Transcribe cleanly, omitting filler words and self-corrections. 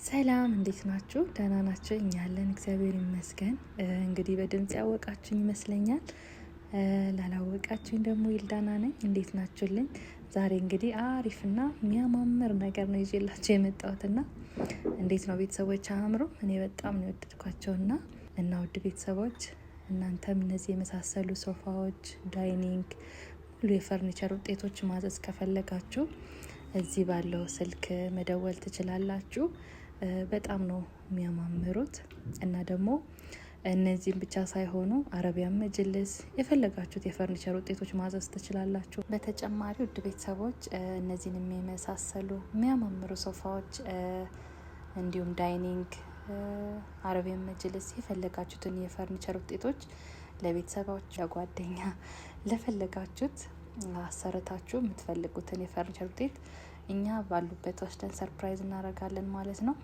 ሰላም እንዴት ናችሁ? ደህና ናችሁ? እኛ ያለን እግዚአብሔር ይመስገን። እንግዲህ በድምጽ ያወቃችሁኝ ይመስለኛል። ላላወቃችሁኝ ደግሞ ይልዳና ነኝ። እንዴት ናችሁልኝ? ዛሬ እንግዲህ አሪፍና የሚያማምር ነገር ነው ይዤላችሁ የመጣሁትና እንዴት ነው ቤተሰቦች አያምሩም? እኔ በጣም ነው የወደድኳቸውና ውድ ቤተሰቦች እናንተም እነዚህ የመሳሰሉ ሶፋዎች፣ ዳይኒንግ፣ ሙሉ የፈርኒቸር ውጤቶች ማዘዝ ከፈለጋችሁ እዚህ ባለው ስልክ መደወል ትችላላችሁ። በጣም ነው የሚያማምሩት እና ደግሞ እነዚህም ብቻ ሳይሆኑ አረቢያን መጅልስ የፈለጋችሁት የፈርኒቸር ውጤቶች ማዘዝ ትችላላችሁ። በተጨማሪ ውድ ቤተሰቦች እነዚህን የሚመሳሰሉ የሚያማምሩ ሶፋዎች እንዲሁም ዳይኒንግ፣ አረቢያን መጅልስ የፈለጋችሁትን የፈርኒቸር ውጤቶች ለቤተሰቦች፣ ለጓደኛ ለፈለጋችሁት አሰርታችሁ የምትፈልጉትን የፈርኒቸር ውጤት እኛ ባሉበት ወስደን ሰርፕራይዝ እናደርጋለን ማለት ነው።